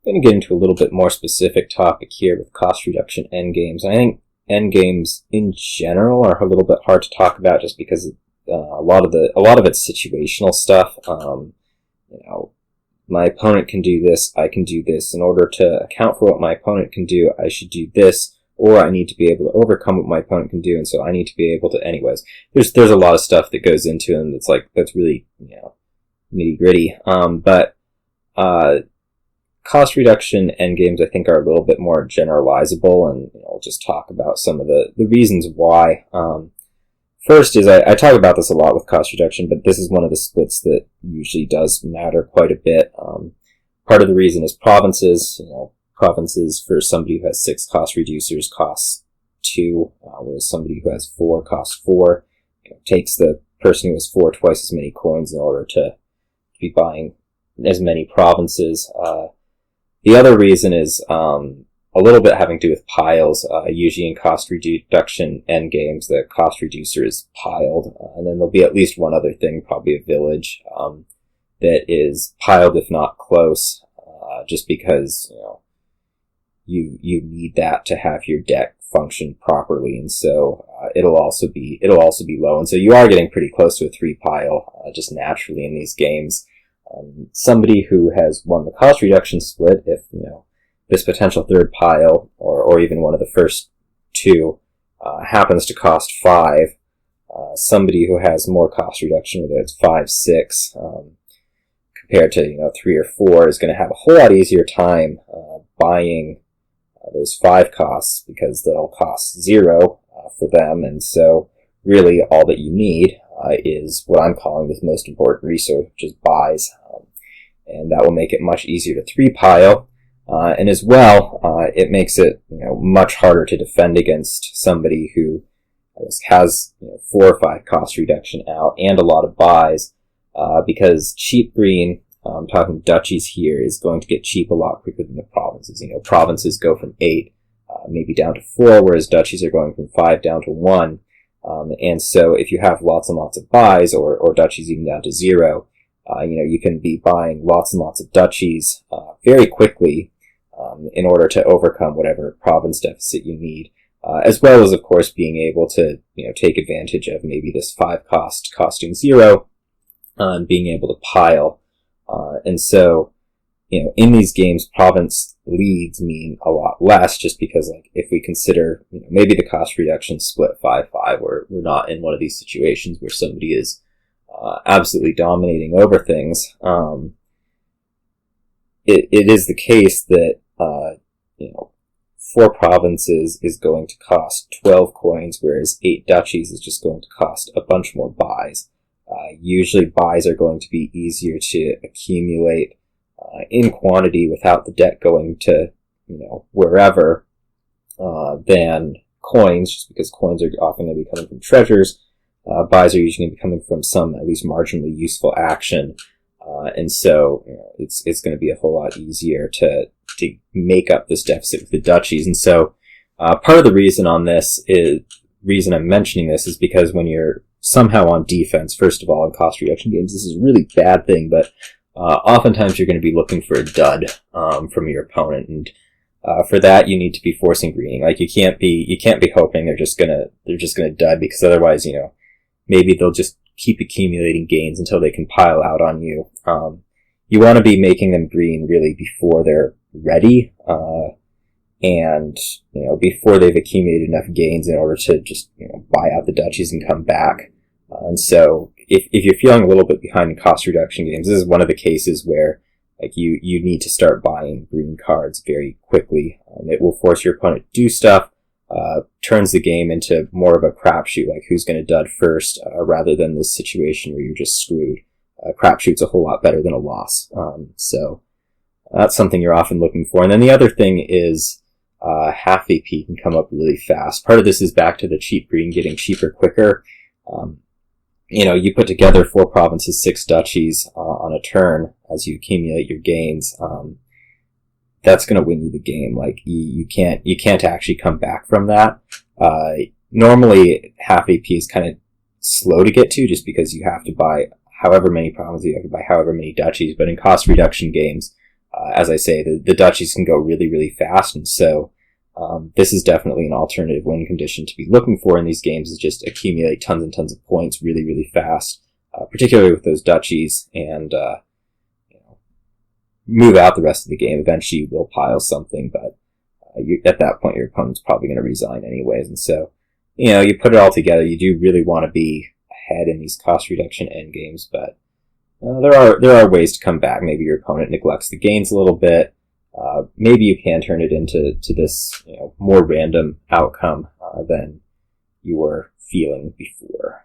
going to get into a little bit more specific topic here with cost reduction endgames. And I think endgames in general are a little bit hard to talk about just because a lot of it's situational stuff. My opponent can do this, I can do this. In order to account for what my opponent can do, I should do this, or I need to be able to overcome what my opponent can do, and so I need to be able to anyways. There's a lot of stuff that goes into them that's really, nitty gritty. But cost reduction endgames I think are a little bit more generalizable, and I'll just talk about some of the reasons why. First is I talk about this a lot with cost reduction, but this is one of the splits that usually does matter quite a bit. Part of the reason is provinces. Provinces for somebody who has 6 cost reducers costs 2, whereas somebody who has 4 costs 4. Takes the person who has 4 twice as many coins in order to be buying as many provinces. The other reason is a little bit having to do with piles. Usually in cost reduction endgames, the cost reducer is piled, and then there'll be at least one other thing, probably a village, that is piled if not close, just because you need that to have your deck function properly, and so it'll also be low, and so you are getting pretty close to a 3 pile just naturally in these games. Somebody who has won the cost reduction split, if this potential 3rd pile, or even one of the first 2, happens to cost 5, somebody who has more cost reduction, whether it's 5, 6, compared to 3 or 4, is going to have a whole lot easier time buying those 5 costs, because they'll cost 0 for them, and so really all that you need is what I'm calling the most important resource, which is buys, and that will make it much easier to 3 pile. And as well, it makes it much harder to defend against somebody who has 4 or 5 cost reduction out and a lot of buys, because cheap green, I'm talking duchies here, is going to get cheap a lot quicker than the provinces. Provinces go from 8 maybe down to 4, whereas duchies are going from 5 down to 1. And so if you have lots and lots of buys, or duchies even down to 0, you can be buying lots and lots of duchies very quickly, in order to overcome whatever province deficit you need, as well as, of course, being able to take advantage of maybe this 5 cost costing 0, and being able to pile. And so, in these games, province leads mean a lot less, just because, if we consider, maybe the cost reduction split 5-5, we're not in one of these situations where somebody is absolutely dominating over things. It is the case that 4 provinces is going to cost 12 coins, whereas 8 duchies is just going to cost a bunch more buys. Usually buys are going to be easier to accumulate in quantity without the deck going to wherever than coins, just because coins are often going to be coming from treasures. Buys are usually going to be coming from some at least marginally useful action. And so it's going to be a whole lot easier to make up this deficit with the duchies. And so part of the reason I'm mentioning this is because when you're somehow on defense, first of all, in cost reduction games, this is a really bad thing, but oftentimes you're going to be looking for a dud from your opponent, and for that you need to be forcing greening. You can't be hoping they're just gonna dud, because otherwise maybe they'll just keep accumulating gains until they can pile out on you. You want to be making them green really before they're ready, and before they've accumulated enough gains in order to just buy out the duchies and come back. And so if you're feeling a little bit behind in cost reduction games, this is one of the cases where you need to start buying green cards very quickly. It will force your opponent to do stuff, turns the game into more of a crapshoot, who's going to dud first, rather than this situation where you're just screwed. Crapshoot's a whole lot better than a loss. So that's something you're often looking for. And then the other thing is half VP can come up really fast. Part of this is back to the cheap green getting cheaper quicker. You put together 4 provinces, 6 duchies on a turn as you accumulate your gains. That's going to win you the game. You can't actually come back from that. Normally, half AP is kind of slow to get to, just because you have to buy however many provinces, you have to buy however many duchies. But in cost reduction games, As I say, the duchies can go really, really fast, and so this is definitely an alternative win condition to be looking for in these games, is just accumulate tons and tons of points really, really fast, particularly with those duchies, and move out the rest of the game. Eventually you will pile something, but at that point your opponent's probably going to resign anyways, and so you put it all together, you do really want to be ahead in these cost reduction endgames, but there are ways to come back. Maybe your opponent neglects the gains a little bit. Maybe you can turn it into this more random outcome than you were feeling before.